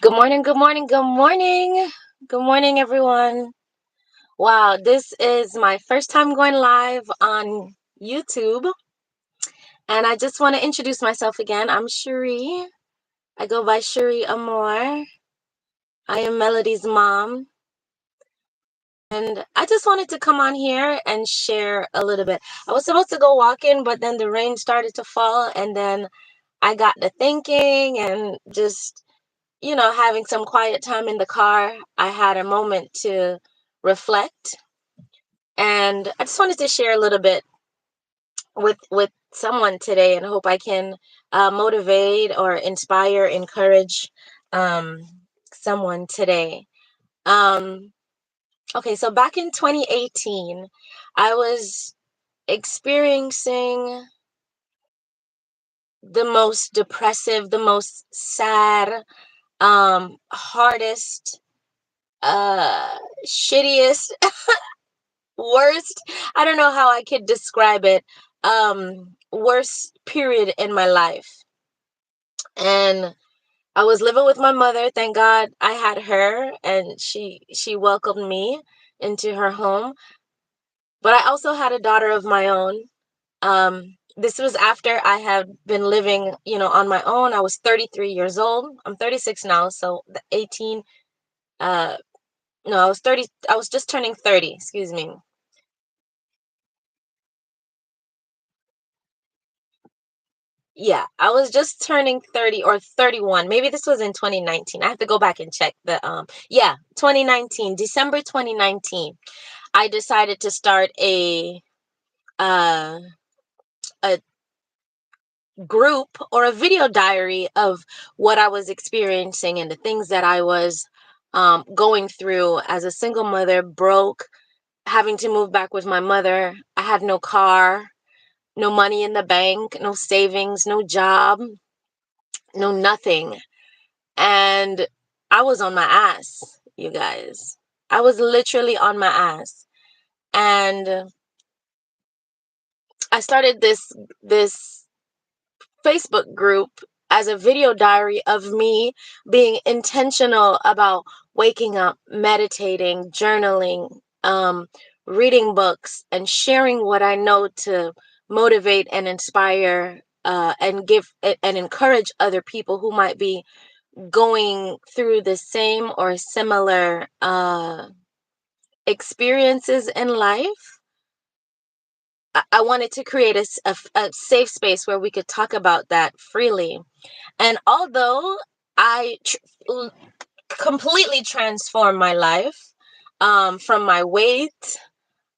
Good morning, good morning, good morning. Good morning, everyone. Wow, this is my first time going live on YouTube. And I just want to introduce myself again. I'm Cherie. I go by Cherie Amore. I am Melody's mom. And I just wanted to come on here and share a little bit. I was supposed to go walking, but then the rain started to fall. And then I got to thinking and just having some quiet time in the car, I had a moment to reflect. And I just wanted to share a little bit with someone today, and hope I can motivate or inspire, encourage um, someone today. Um, okay, so back in 2018, I was experiencing the most depressive, the most sad, hardest, uh shittiest, worst, I don't know how I could describe it, worst period in my life. And I was living with my mother. Thank God I had her, and she welcomed me into her home. But I also had a daughter of my own. This was after I had been living, on my own. I was 33 years old. I'm 36 now, so the 18 uh no, I was 30, I was just turning 30, excuse me. Yeah, I was just turning 30 or 31. Maybe this was in 2019. I have to go back and check the yeah, 2019, December 2019. I decided to start uh a group or a video diary of what I was experiencing and the things that I was going through as a single mother, broke, having to move back with my mother. I had no car, no money in the bank, no savings, no job, no nothing. And I was on my ass, you guys. I was literally on my ass. And I started this Facebook group as a video diary of me being intentional about waking up, meditating, journaling, reading books, and sharing what I know to motivate and inspire, and give and encourage other people who might be going through the same or similar experiences in life. I wanted to create a safe space where we could talk about that freely. And although I completely transformed my life, from my weight,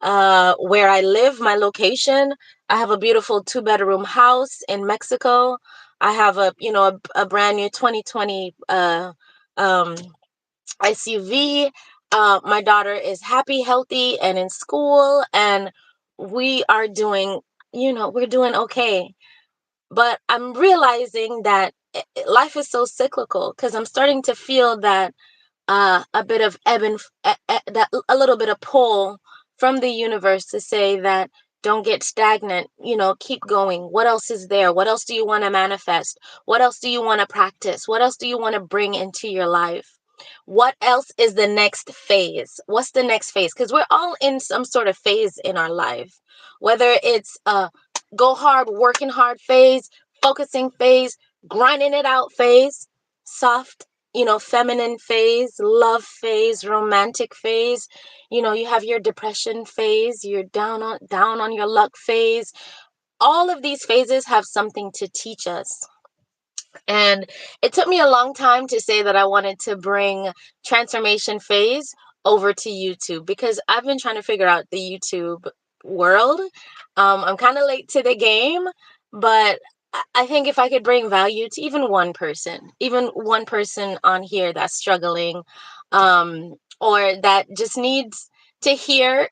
where I live, my location, I have a beautiful two-bedroom house in Mexico. I have a brand new 2020 um, SUV. My daughter is happy, healthy, and in school, and we are doing, we're doing okay. But I'm realizing that life is so cyclical, because I'm starting to feel that a bit of ebb and that a little bit of pull from the universe to say that don't get stagnant, keep going. What else is there? What else do you want to manifest? What else do you want to practice? What else do you want to bring into your life? What else is the next phase? What's the next phase? Because we're all in some sort of phase in our life, whether it's a go hard, working hard phase, focusing phase, grinding it out phase, soft, feminine phase, love phase, romantic phase. You have your depression phase, you're down on your luck phase. All of these phases have something to teach us. And it took me a long time to say that I wanted to bring transformation phase over to YouTube, because I've been trying to figure out the YouTube world. I'm kind of late to the game, but I think if I could bring value to even one person on here that's struggling, or that just needs to hear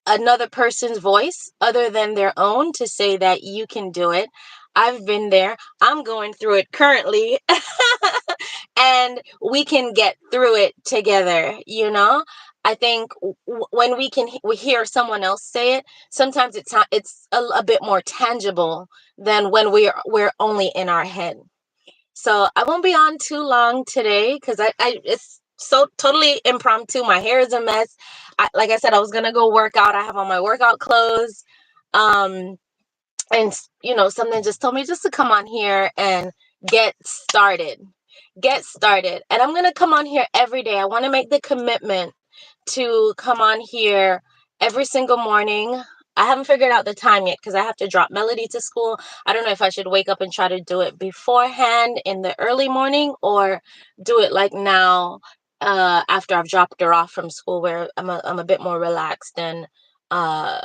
another person's voice other than their own to say that you can do it. I've been there. I'm going through it currently. And we can get through it together, I think when we hear someone else say it, sometimes it's a bit more tangible than when we're only in our head. So I won't be on too long today because I it's so totally impromptu. My hair is a mess. Like I said, I was gonna go work out. I have on my workout clothes. Um, and something just told me just to come on here and get started. Get started. And I'm gonna come on here every day. I want to make the commitment to come on here every single morning. I haven't figured out the time yet because I have to drop Melody to school. I don't know if I should wake up and try to do it beforehand in the early morning or do it like now, after I've dropped her off from school, where I'm a bit more relaxed and uh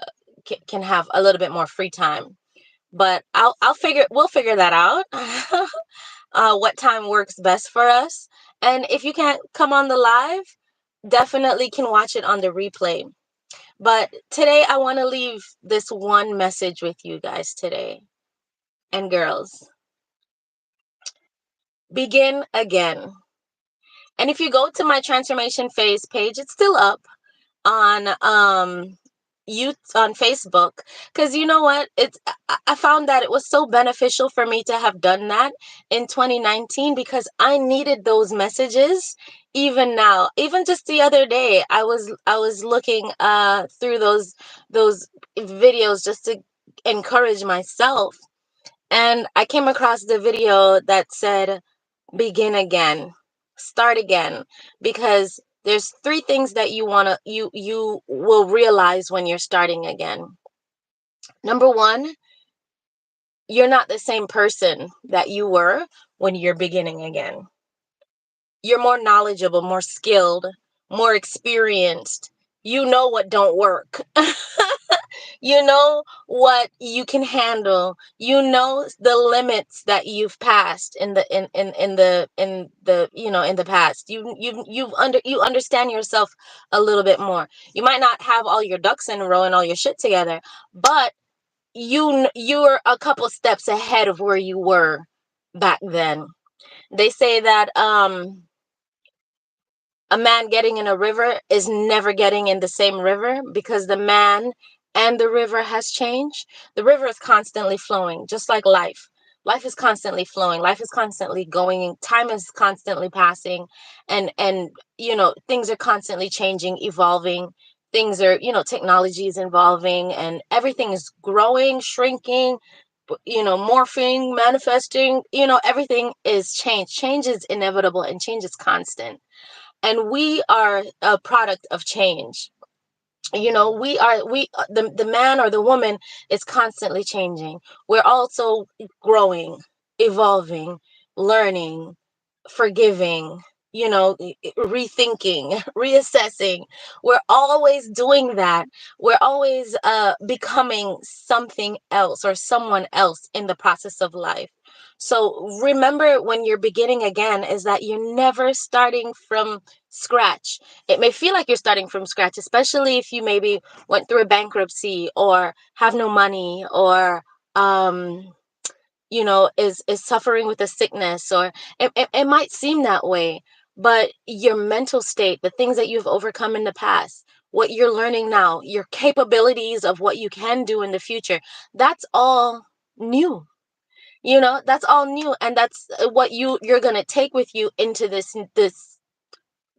can have a little bit more free time. But we'll figure that out. What time works best for us. And if you can't come on the live, definitely can watch it on the replay. But today I want to leave this one message with you guys today. And girls, begin again. And if you go to my transformation phase page, it's still up on you on Facebook, because you know what, I found that it was so beneficial for me to have done that in 2019 because I needed those messages. Even now, even just the other day, I was looking through those videos just to encourage myself, and I came across the video that said begin again, start again, because there's three things that you will realize when you're starting again. Number one, you're not the same person that you were when you're beginning again. You're more knowledgeable, more skilled, more experienced. You know what don't work. You know what you can handle. You know the limits that you've passed in the past. You understand yourself a little bit more. You might not have all your ducks in a row and all your shit together, but you're a couple steps ahead of where you were back then. They say that a man getting in a river is never getting in the same river because the man and the river has changed. The river is constantly flowing, just like life. Life is constantly flowing. Life is constantly going. Time is constantly passing, and things are constantly changing, evolving. Things are, technology is evolving, and everything is growing, shrinking, morphing, manifesting. Everything is change. Change is inevitable, and change is constant, and we are a product of change. The man or the woman is constantly changing. We're also growing, evolving, learning, forgiving, rethinking, reassessing. We're always doing that. We're always becoming something else or someone else in the process of life. So remember, when you're beginning again, is that you're never starting from scratch. It may feel like you're starting from scratch, especially if you maybe went through a bankruptcy or have no money, or is suffering with a sickness, or it might seem that way. But your mental state, the things that you've overcome in the past, what you're learning now, your capabilities of what you can do in the future, that's all new. That's all new, and that's what you're going to take with you into this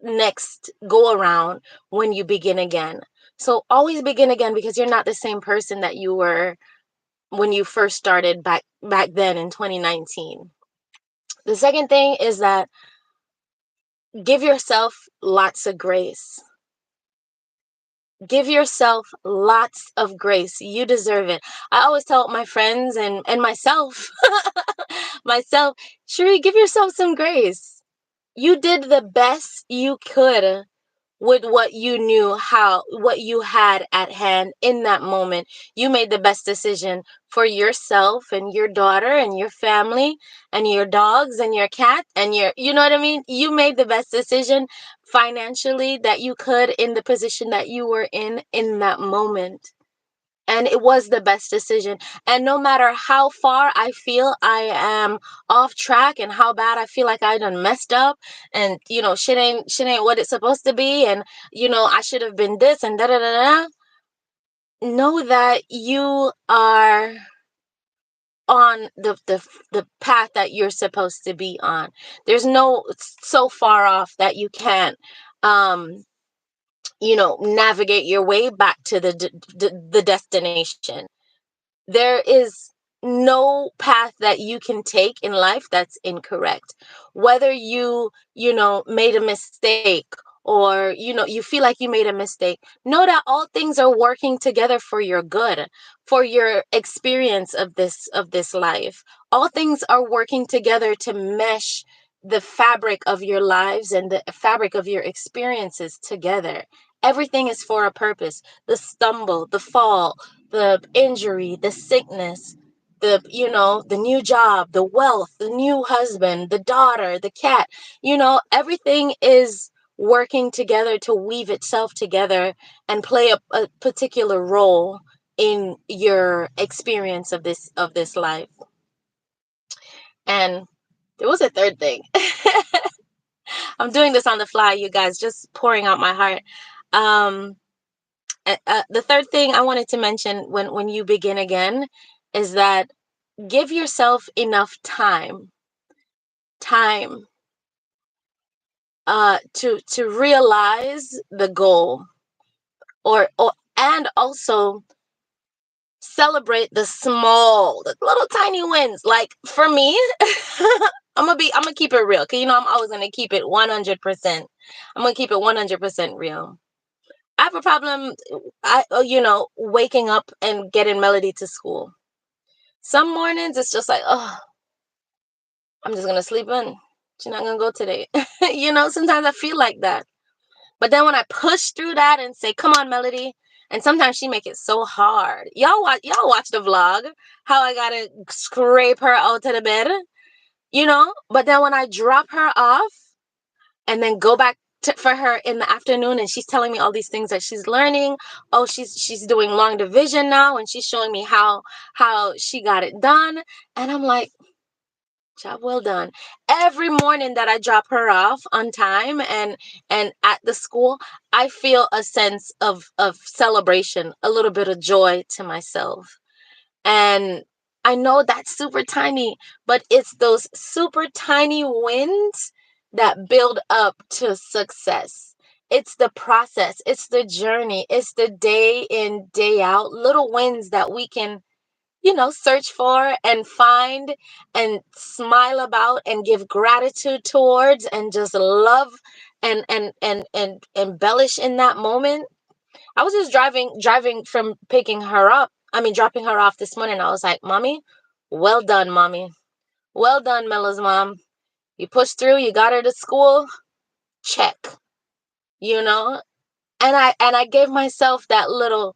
next go around when you begin again. So always begin again, because you're not the same person that you were when you first started back then in 2019. The second thing is that give yourself lots of grace. Give yourself lots of grace. You deserve it. I always tell my friends and myself, myself, Cherie, give yourself some grace. You did the best you could with what you knew, what you had at hand in that moment. You made the best decision for yourself and your daughter and your family and your dogs and your cat and you know what I mean? You made the best decision financially that you could in the position that you were in that moment. And it was the best decision. And no matter how far I feel I am off track and how bad I feel like I done messed up, and shit ain't what it's supposed to be, and I should have been this and da da da da. Know that you are on the path that you're supposed to be on. There's no so far off that you can't um navigate your way back to the destination. There is no path that you can take in life that's incorrect. Whether made a mistake, or you feel like you made a mistake, know that all things are working together for your good, for your experience of this life. All things are working together to mesh the fabric of your lives and the fabric of your experiences together. Everything is for a purpose. The stumble, the fall, the injury, the sickness, the new job, the wealth, the new husband, the daughter, the cat, everything is working together to weave itself together and play a particular role in your experience of this life. And there was a third thing. I'm doing this on the fly, you guys, just pouring out my heart. Um, the third thing I wanted to mention when you begin again is that give yourself enough time to realize the goal, or and also celebrate the little tiny wins. Like for me, I'm gonna keep it real, because I'm always gonna keep it 100%. I'm gonna keep it 100% real. I have a problem, waking up and getting Melody to school. Some mornings it's just like, oh, I'm just gonna sleep in. She's not gonna go today. Sometimes I feel like that. But then when I push through that and say, come on, Melody, and sometimes she make it so hard. Y'all watch the vlog, how I gotta scrape her out of the bed, But then when I drop her off and then go back for her in the afternoon, and she's telling me all these things that she's learning. Oh, she's doing long division now, and she's showing me how she got it done. And I'm like, job well done. Every morning that I drop her off on time and at the school, I feel a sense of celebration, a little bit of joy to myself. And I know that's super tiny, but it's those super tiny wins that build up to success. It's the process, it's the journey, it's the day in, day out little wins that we can search for and find and smile about and give gratitude towards and just love and embellish in that moment. I was just driving from picking her up. I mean, dropping her off this morning. I was like, Mommy, well done, Mommy. Well done, Mella's mom. You pushed through, you got her to school. Check. You know? And I gave myself that little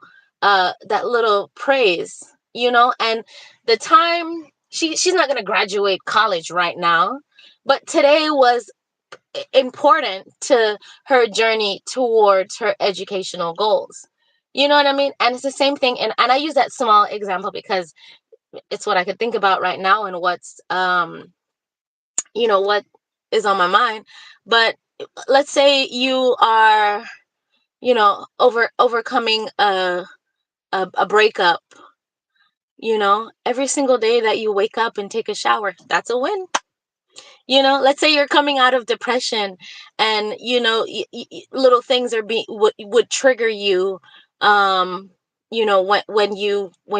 praise, and the time she's not going to graduate college right now, but today was important to her journey towards her educational goals. You know what I mean? And it's the same thing, and I use that small example because it's what I could think about right now, and what is on my mind. But let's say you are overcoming a breakup. Every single day that you wake up and take a shower, that's a win. Let's say you're coming out of depression, and little things are being would trigger you, when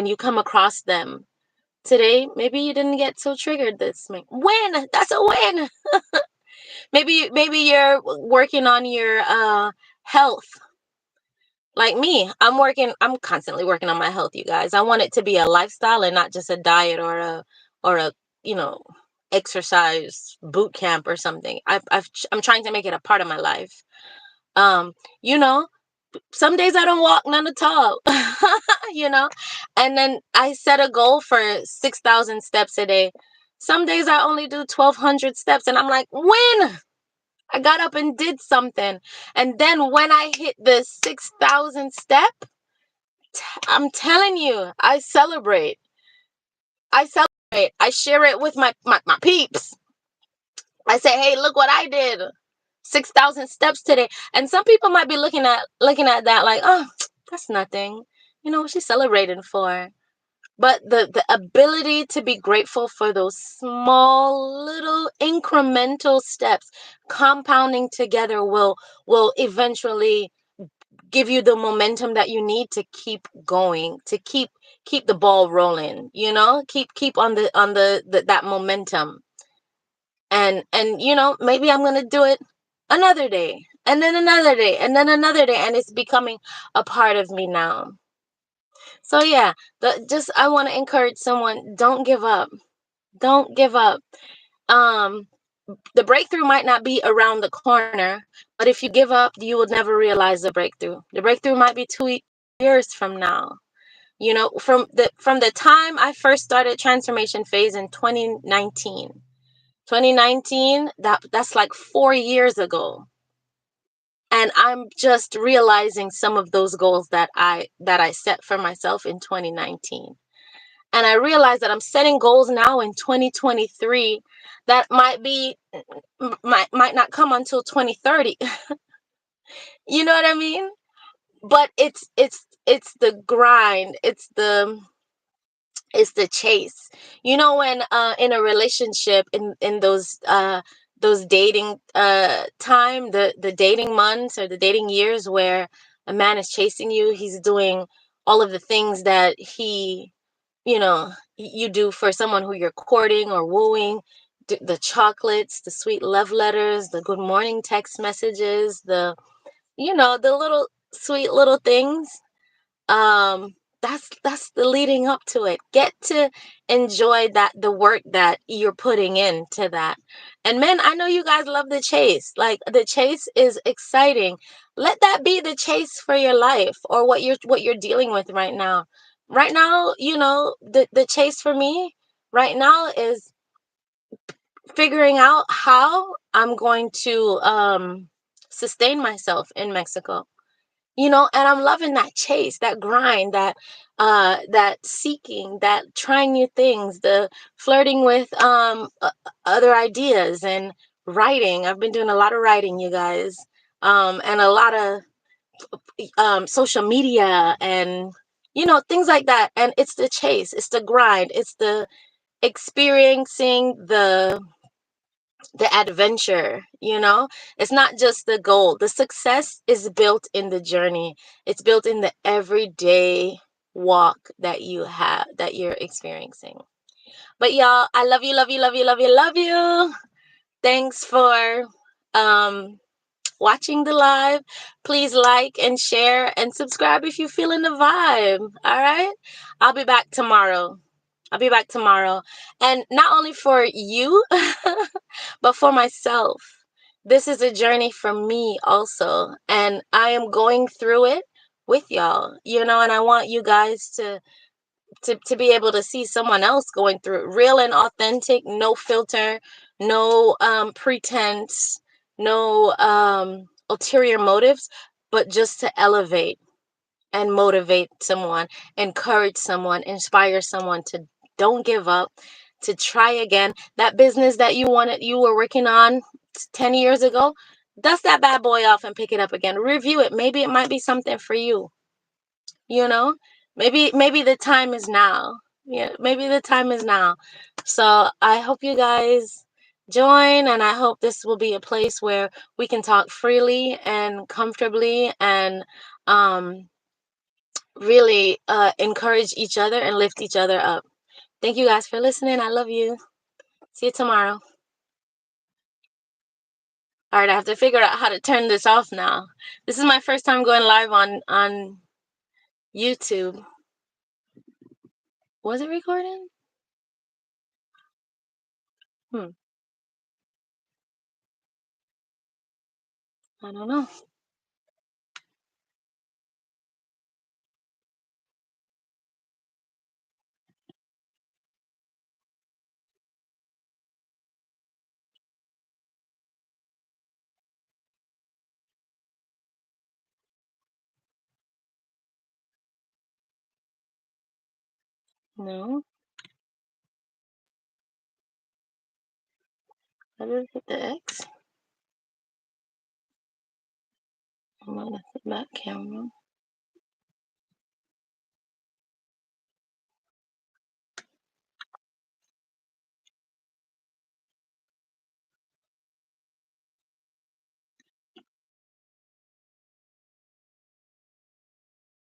you come across them. Today maybe you didn't get so triggered. Win. That's a win. Maybe you're working on your health. Like me, I'm constantly working on my health, you guys. I want it to be a lifestyle and not just a diet or a you know exercise boot camp or something. I'm trying to make it a part of my life. Um, you know, some days I don't walk none at all. you know, and then I set a goal for 6,000 steps a day. Some days I only do 1,200 steps, and I'm like, when I got up and did something. And then when I hit the 6,000 step, I'm telling you, I celebrate. I celebrate. I share it with my peeps. I say, hey, look what I did. 6,000 steps today. And some people might be looking at that like, oh, that's nothing. What's she celebrating for? But the ability to be grateful for those small little incremental steps compounding together will eventually give you the momentum that you need to keep going, to keep the ball rolling, keep on the that momentum. And maybe I'm going to do it another day, and then another day, and then another day, and it's becoming a part of me now. So yeah, just I want to encourage someone, don't give up. Don't give up. Um the breakthrough might not be around the corner, but if you give up, you will never realize the breakthrough. The breakthrough might be 2 years from now. From the time I first started transformation phase in 2019, that's like 4 years ago. And I'm just realizing some of those goals that I set for myself in 2019. And I realize that I'm setting goals now in 2023 that might not come until 2030. You know what I mean? But it's the grind. It's the chase. When in a relationship, in those dating time, the dating months or the dating years, where a man is chasing you, he's doing all of the things that you do for someone who you're courting or wooing. The chocolates, the sweet love letters, the good morning text messages, the little sweet little things. That's the leading up to it. Get to enjoy the work that you're putting into that. And men, I know you guys love the chase. Like, the chase is exciting. Let that be the chase for your life, or what you're dealing with right now. Right now, the chase for me right now is figuring out how I'm going to sustain myself in Mexico. And I'm loving that chase, that grind, that seeking, that trying new things, the flirting with other ideas, and writing. I've been doing a lot of writing, you guys, and a lot of social media, and things like that. And it's the chase, it's the grind, it's the experiencing the adventure. It's not just the goal. The success is built in the journey. It's built in the everyday walk that you're experiencing. But y'all, I love you, love you, love you, love you, love you. Thanks for um watching the live. Please like and share and subscribe if you're feeling the vibe. All right, I'll be back tomorrow. I'll be back tomorrow. And not only for you, but for myself. This is a journey for me also. And I am going through it with y'all, and I want you guys to be able to see someone else going through it. Real and authentic, no filter, no pretense, no ulterior motives, but just to elevate and motivate someone, encourage someone, inspire someone to don't give up, to try again. That business that you were working on 10 years ago, dust that bad boy off and pick it up again. Review it. Maybe it might be something for you. You know? Maybe the time is now. Yeah, maybe the time is now. So I hope you guys join, and I hope this will be a place where we can talk freely and comfortably, and really encourage each other and lift each other up. Thank you guys for listening. I love you. See you tomorrow. All right, I have to figure out how to turn this off now. This is my first time going live on YouTube. Was it recording? I don't know. No. I did hit the X. I'm on the back camera.